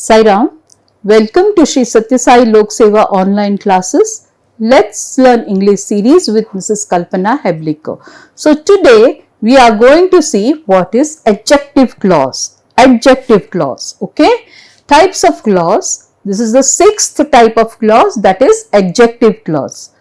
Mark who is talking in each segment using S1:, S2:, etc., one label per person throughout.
S1: Sai Ram, welcome to Sri Satya Sai Lok Seva online classes. Let's learn English series with Mrs. Kalpana Hebliko. So today we are going to see what is adjective clause. Adjective clause, okay? Types of clause. This is the sixth type of clause, that is adjective clause.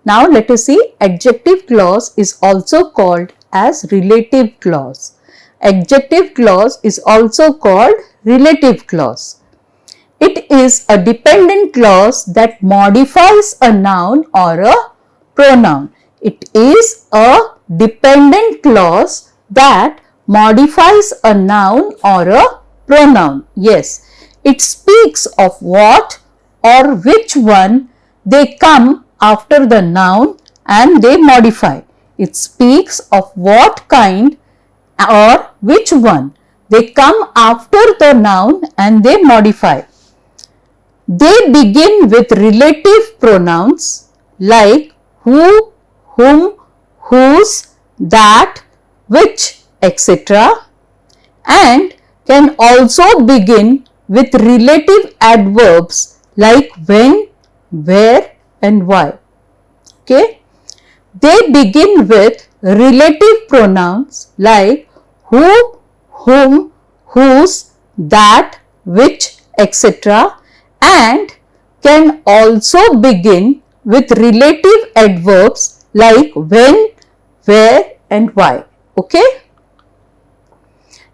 S1: Now let us see, adjective clause is also called as relative clause. Adjective clause is also called relative clause. It is a dependent clause that modifies a noun or a pronoun. It is a dependent clause that modifies a noun or a pronoun. Yes, it speaks of what or which one they come after the noun and they modify. It speaks of what kind or which one they come after the noun and they modify. They begin with relative pronouns like who, whom, whose, that, which, etc. and can also begin with relative adverbs like when, where and why. Okay? They begin with relative pronouns like who, whom, whose, that, which, etc. and can also begin with relative adverbs like when, where and why. Okay?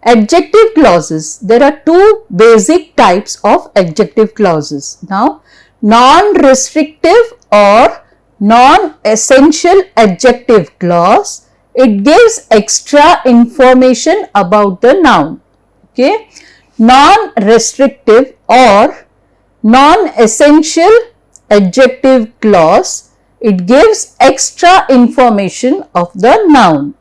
S1: Adjective clauses. There are two basic types of adjective clauses. Now, non-restrictive or non-essential adjective clause. It gives extra information about the noun. Okay? Non-restrictive or non-essential adjective clause, it gives extra information of the noun.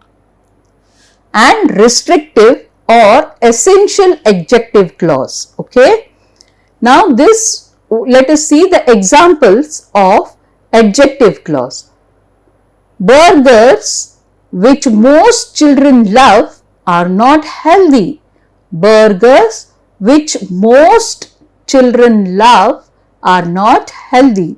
S1: And restrictive or essential adjective clause. Okay. Now this, let us see the examples of adjective clause. Burgers which most children love are not healthy. Burgers which most children love are not healthy.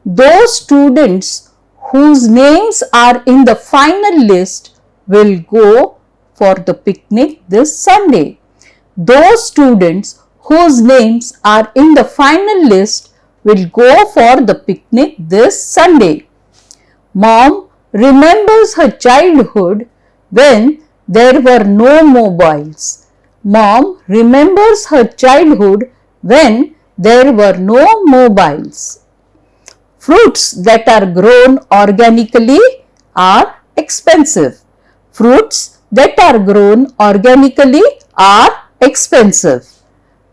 S1: Those students whose names are in the final list will go for the picnic this Sunday. Those students whose names are in the final list will go for the picnic this Sunday. Mom remembers her childhood when there were no mobiles. Mom remembers her childhood when there were no mobiles. Fruits that are grown organically are expensive. Fruits that are grown organically are expensive.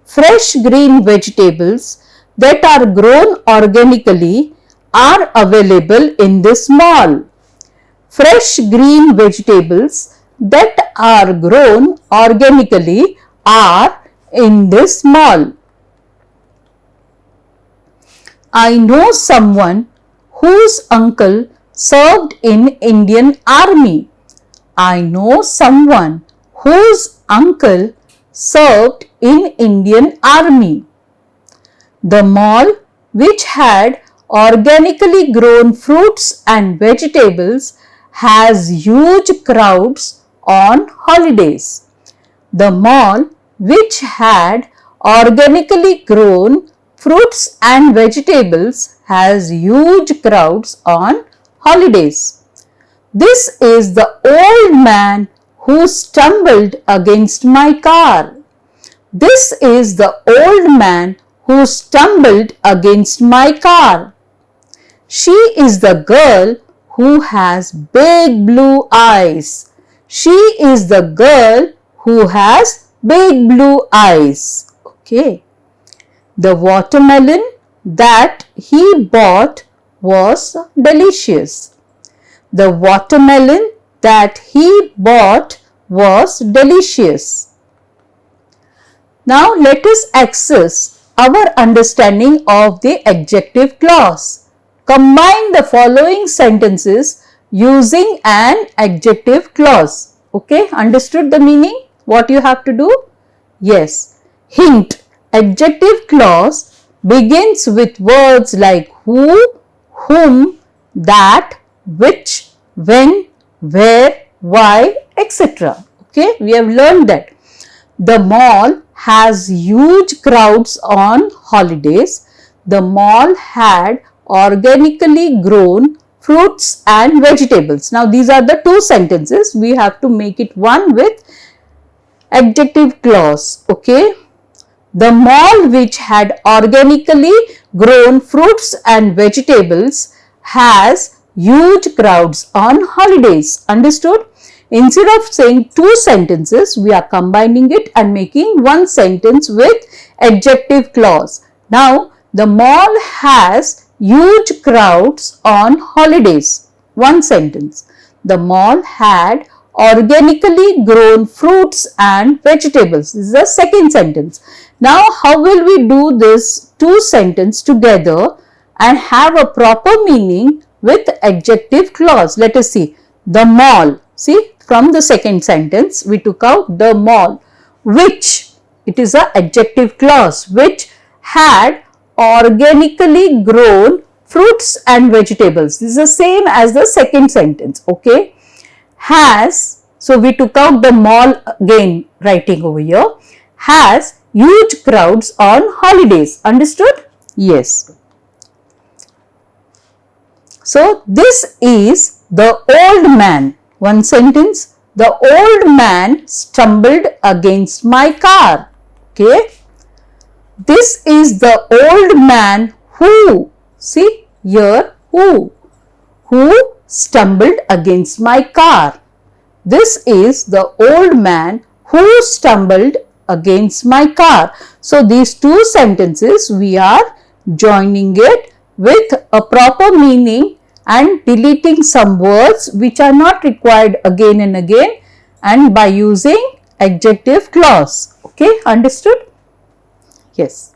S1: Fresh green vegetables that are grown organically are available in this mall. Fresh green vegetables that are grown organically are in this mall. I know someone whose uncle served in Indian Army. I know someone whose uncle served in Indian Army. The mall, which had organically grown fruits and vegetables, has huge crowds on holidays. The mall, which had organically grown fruits and vegetables, has huge crowds on holidays. This is the old man who stumbled against my car. This is the old man who stumbled against my car. She is the girl who has big blue eyes. She is the girl who has big blue eyes. Okay. The watermelon that he bought was delicious. The watermelon that he bought was delicious. Now let us access our understanding of the adjective clause. Combine the following sentences using an adjective clause. Okay, understood the meaning? What you have to do? Yes. Hint. adjective clause begins with words like who, whom, that, which, when, where, why, etc. Okay, we have learned that. The mall has huge crowds on holidays. The mall had organically grown fruits and vegetables. Now these are the two sentences. We have to make it one with adjective clause. Okay. The mall which had organically grown fruits and vegetables has huge crowds on holidays. Understood? Instead of saying two sentences, we are combining it and making one sentence with adjective clause. Now, the mall has huge crowds on holidays. One sentence. The mall had organically grown fruits and vegetables. This is the second sentence. Now, how will we do this two sentences together and have a proper meaning with adjective clause? Let us see. The mall. See, from the second sentence, we took out the mall, which, it is an adjective clause, which had organically grown fruits and vegetables. This is the same as the second sentence. Okay. Has, so we took out the mall again, writing over here, has huge crowds on holidays. Understood? Yes. So this is the old man. One sentence. The old man stumbled against my car. Okay. This is the old man who, see here, who stumbled against my car. This is the old man who stumbled against my car. So these two sentences we are joining it with a proper meaning and deleting some words which are not required again and again, and by using adjective clause. Okay, understood? Yes.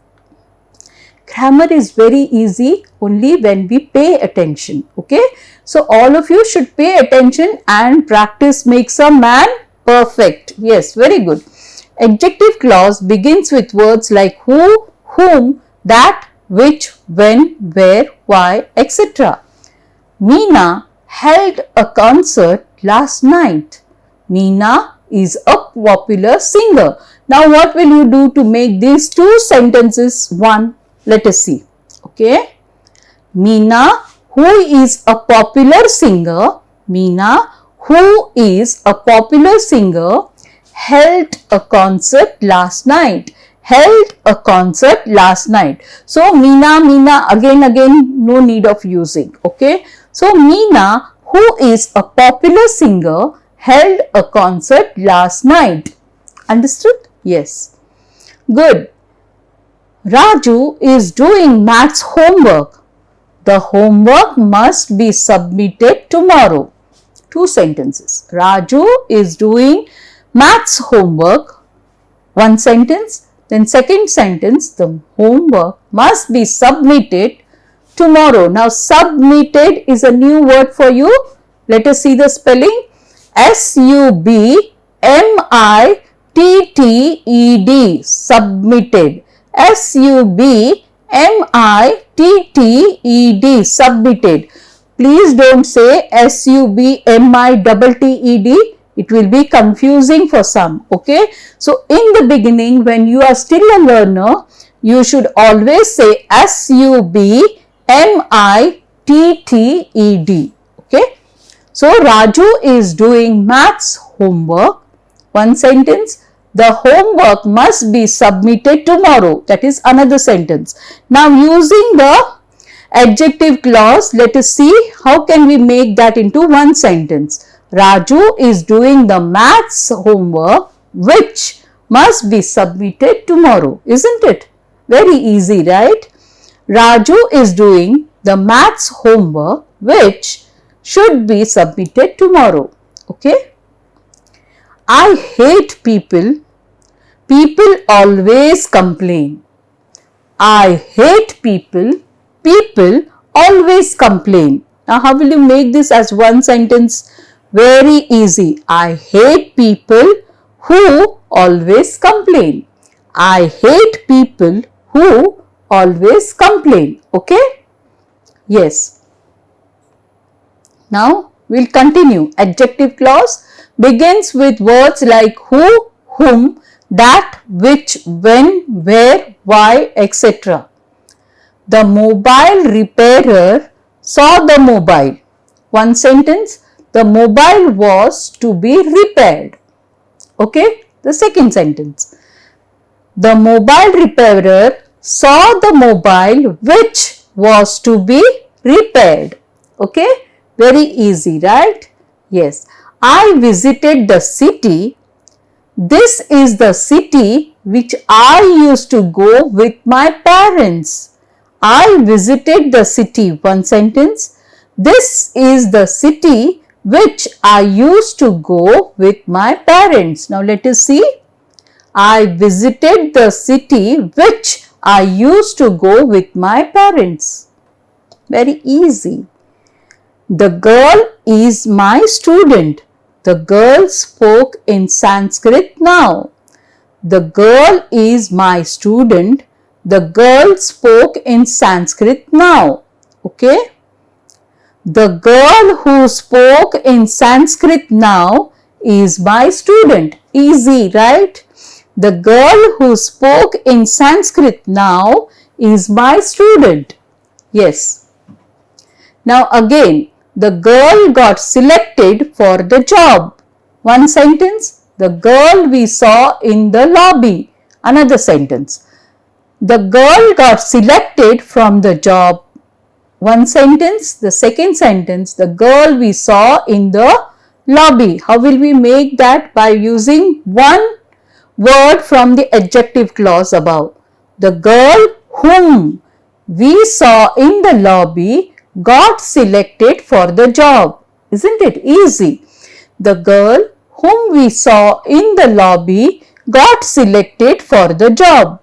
S1: Grammar is very easy only when we pay attention. Okay, so all of you should pay attention, and practice makes a man perfect. Yes, very good. Adjective clause begins with words like who, whom, that, which, when, where, why, etc. Meena held a concert last night. Meena is a popular singer. Now what will you do to make these two sentences one? Let us see. Okay. Meena, who is a popular singer, Meena, who is a popular singer, held a concert last night. Held a concert last night. So Meena, again, no need of using. Okay. So Meena, who is a popular singer, held a concert last night. Understood? Yes. Good. Raju is doing maths homework. The homework must be submitted tomorrow. Two sentences. Raju is doing maths homework. One sentence. Then second sentence, the homework must be submitted tomorrow. Now submitted is a new word for you. Let us see the spelling. S-U-B-M-I-T-T-E-D. Submitted. S-U-B-M-I-T-T-E-D. Submitted. Please don't say S-U-B-M-I-T-T-E-D. It will be confusing for some. Okay. So in the beginning, when you are still a learner, you should always say S-U-B-M-I-T-T-E-D. Okay. So Raju is doing maths homework. One sentence. The homework must be submitted tomorrow. That is another sentence. Now using the adjective clause, let us see how can we make that into one sentence. Raju is doing the maths homework which must be submitted tomorrow. Isn't it? Very easy, right? Raju is doing the maths homework which should be submitted tomorrow. Okay? I hate people. People always complain. I hate people. People always complain. Now how will you make this as one sentence? Very easy. I hate people who always complain. I hate people who always complain. Okay? Yes. Now we'll continue. Adjective clause begins with words like who, whom, that, which, when, where, why, etc. The mobile repairer saw the mobile. One sentence, the mobile was to be repaired. Okay, the second sentence, the mobile repairer saw the mobile which was to be repaired. Okay, very easy, right? Yes, I visited the city. This is the city which I used to go with my parents. I visited the city. One sentence. This is the city which I used to go with my parents. Now let us see. I visited the city which I used to go with my parents. Very easy. The girl is my student. The girl spoke in Sanskrit now. The girl is my student. The girl spoke in Sanskrit now. Okay? The girl who spoke in Sanskrit now is my student. Easy, right? The girl who spoke in Sanskrit now is my student. Yes. Now again, the girl got selected for the job. One sentence, the girl we saw in the lobby. Another sentence, the girl got selected from the job. One sentence, the second sentence, the girl we saw in the lobby. How will we make that? By using one word from the adjective clause above. The girl whom we saw in the lobby got selected for the job. Isn't it easy? The girl whom we saw in the lobby got selected for the job.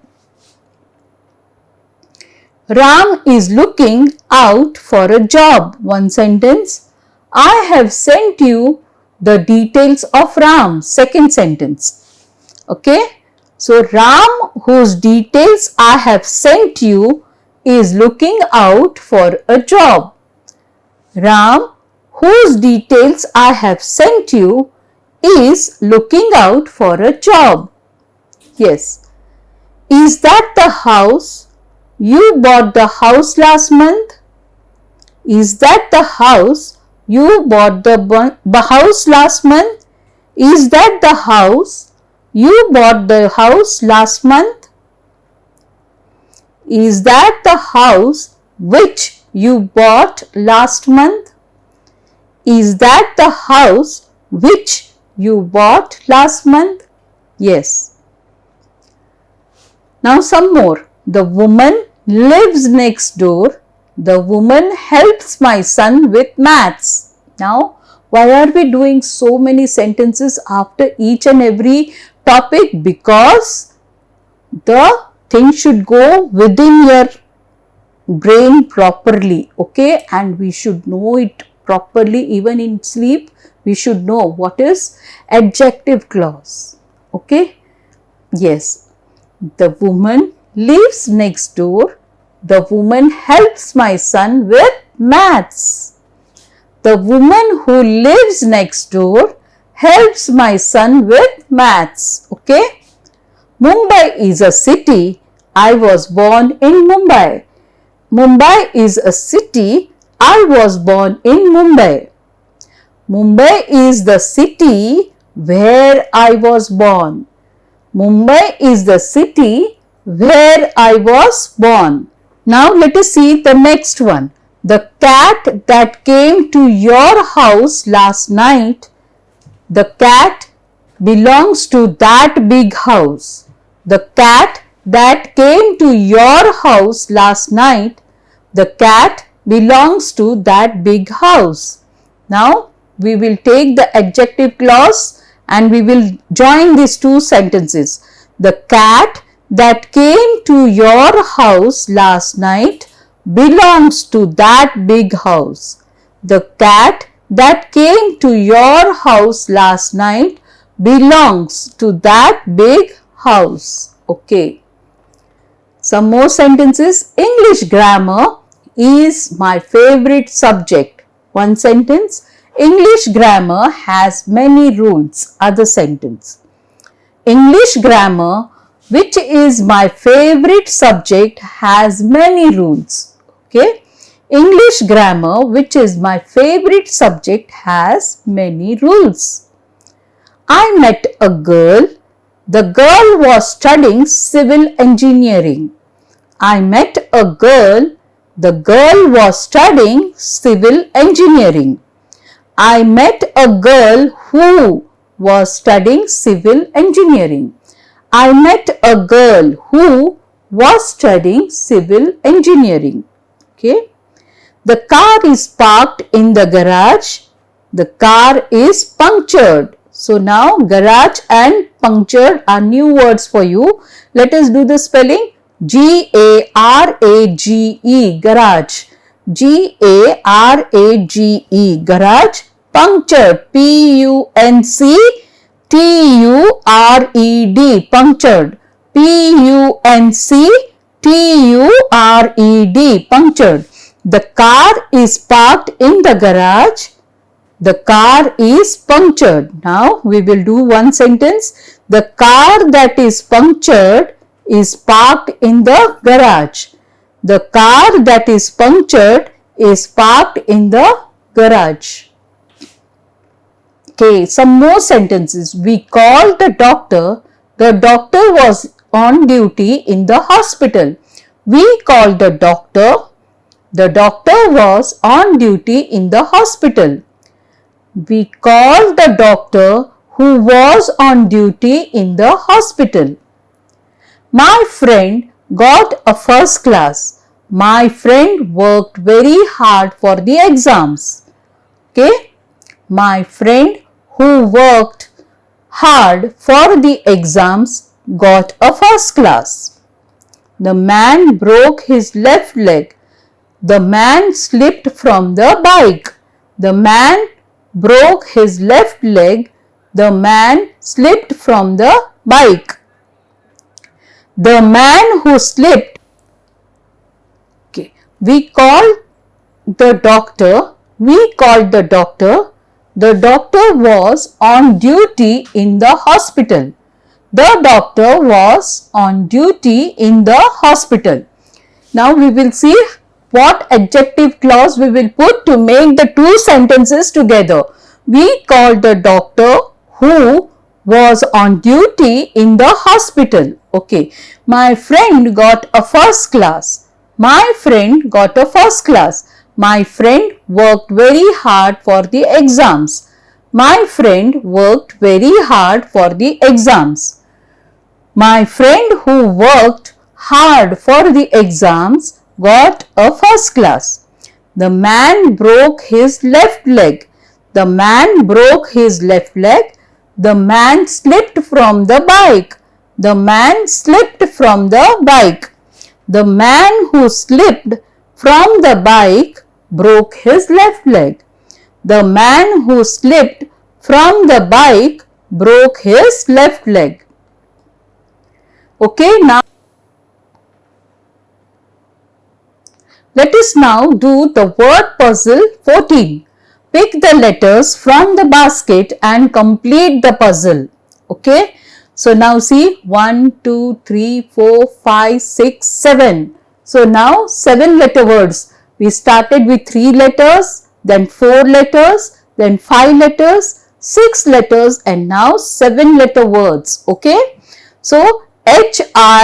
S1: Ram is looking out for a job. One sentence. I have sent you the details of Ram. Second sentence. Okay. So Ram, whose details I have sent you, is looking out for a job. Ram, whose details I have sent you, is looking out for a job. Yes. Is that the house? You bought the house last month? Is that the house? You bought the house last month? Is that the house? You bought the house last month? Is that the house which you bought last month? Is that the house which you bought last month? Yes. Now some more. The woman lives next door. The woman helps my son with maths. Now, why are we doing so many sentences after each and every topic? Because the thing should go within your brain properly, okay, and we should know it properly. Even in sleep we should know what is adjective clause. Okay, yes. The woman lives next door. The woman helps my son with maths. The woman who lives next door helps my son with maths. Okay, Mumbai is a city. I was born in Mumbai. Mumbai is a city. I was born in Mumbai. Mumbai is the city where I was born. Mumbai is the city where I was born. Now let us see the next one. The cat that came to your house last night. The cat belongs to that big house. The cat that came to your house last night. The cat belongs to that big house. Now we will take the adjective clause and we will join these two sentences. The cat that came to your house last night belongs to that big house. The cat that came to your house last night belongs to that big house. Okay. Some more sentences. English grammar is my favorite subject. One sentence. English grammar has many rules. Other sentence. English grammar, which is my favorite subject, has many rules. Okay. English grammar, which is my favorite subject, has many rules. I met a girl. The girl was studying civil engineering. I met a girl. The girl was studying civil engineering. I met a girl who was studying civil engineering. I met a girl who was studying civil engineering. Okay. The car is parked in the garage. The car is punctured. So now garage and punctured are new words for you. Let us do the spelling. G-A-R-A-G-E, garage. G-A-R-A-G-E, garage. Punctured, P-U-N-C-T-U-R-E-D, punctured. P-U-N-C-T-U-R-E-D, punctured. The car is parked in the garage. The car is punctured. Now we will do one sentence. The car that is punctured is parked in the garage. The car that is punctured is parked in the garage. Okay, some more sentences. We called the doctor. The doctor was on duty in the hospital. We called the doctor. The doctor was on duty in the hospital. We called the doctor who was on duty in the hospital. My friend got a first class. My friend worked very hard for the exams. Okay. My friend who worked hard for the exams got a first class. The man broke his left leg. The man slipped from the bike. The man broke his left leg. The man slipped from the bike. The man who slipped. Okay. We called the doctor. We called the doctor. The doctor was on duty in the hospital. The doctor was on duty in the hospital. Now we will see what adjective clause we will put to make the two sentences together. We called the doctor who was on duty in the hospital. Okay. My friend got a first class. My friend got a first class. My friend worked very hard for the exams. My friend worked very hard for the exams. My friend who worked hard for the exams got a first class. The man broke his left leg. The man broke his left leg. The man slipped from the bike. The man slipped from the bike. The man who slipped from the bike broke his left leg. The man who slipped from the bike broke his left leg. Okay, now let us now do the word puzzle 14. Pick the letters from the basket and complete the puzzle. Okay. So now see 1, 2, 3, 4, 5, 6, 7. So now 7 letter words. We started with 3 letters, then 4 letters, then 5 letters, 6 letters and now 7 letter words. Okay. So HISRT.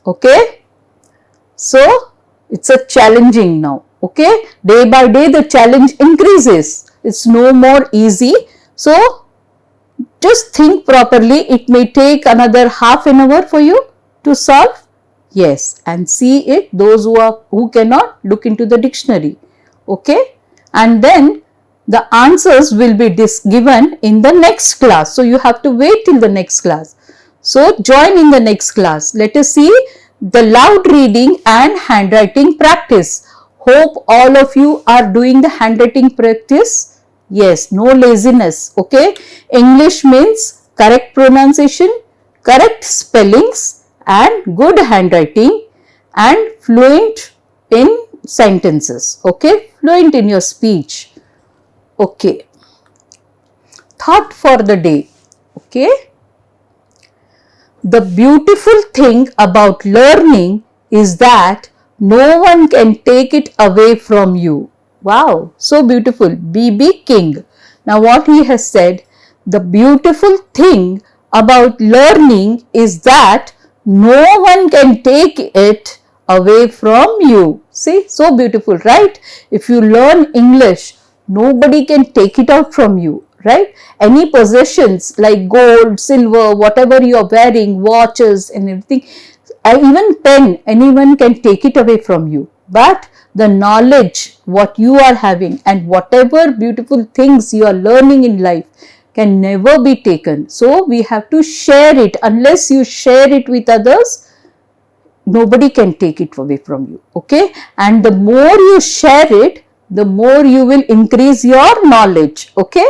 S1: Okay. So it's a challenging now. Okay. Day by day the challenge increases. It's no more easy. So just think properly. It may take another half an hour for you to solve. Yes, and see it. Those who cannot, look into the dictionary. Okay, and then the answers will be given in the next class. So you have to wait till the next class. So join in the next class. Let us see the loud reading and handwriting practice. Hope all of you are doing the handwriting practice. Yes, no laziness. Okay, English means correct pronunciation, correct spellings and good handwriting and fluent in sentences. Okay, fluent in your speech. Okay, thought for the day. Okay, the beautiful thing about learning is that no one can take it away from you. Wow, so beautiful. B.B. King. Now, what he has said, the beautiful thing about learning is that no one can take it away from you. See, so beautiful, right? If you learn English, nobody can take it out from you, right? Any possessions like gold, silver, whatever you are wearing, watches and everything, even pen, anyone can take it away from you. But the knowledge what you are having and whatever beautiful things you are learning in life can never be taken. So we have to share it. Unless you share it with others, nobody can take it away from you. Okay, and the more you share it, the more you will increase your knowledge. Okay,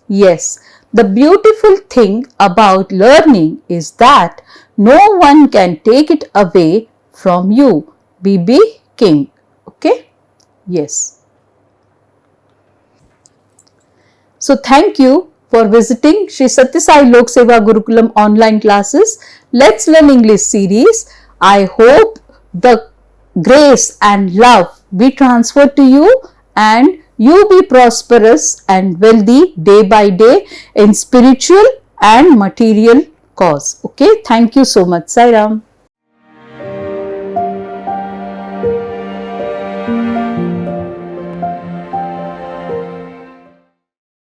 S1: yes, the beautiful thing about learning is that no one can take it away from you. B.B. King. Okay, yes. So thank you for visiting Sri Satya Sai Lok Seva Gurukulam online classes. Let's Learn English series. I hope the grace and love be transferred to you and you be prosperous and wealthy day by day in spiritual and material cause. Okay, thank you so much. Sai Ram.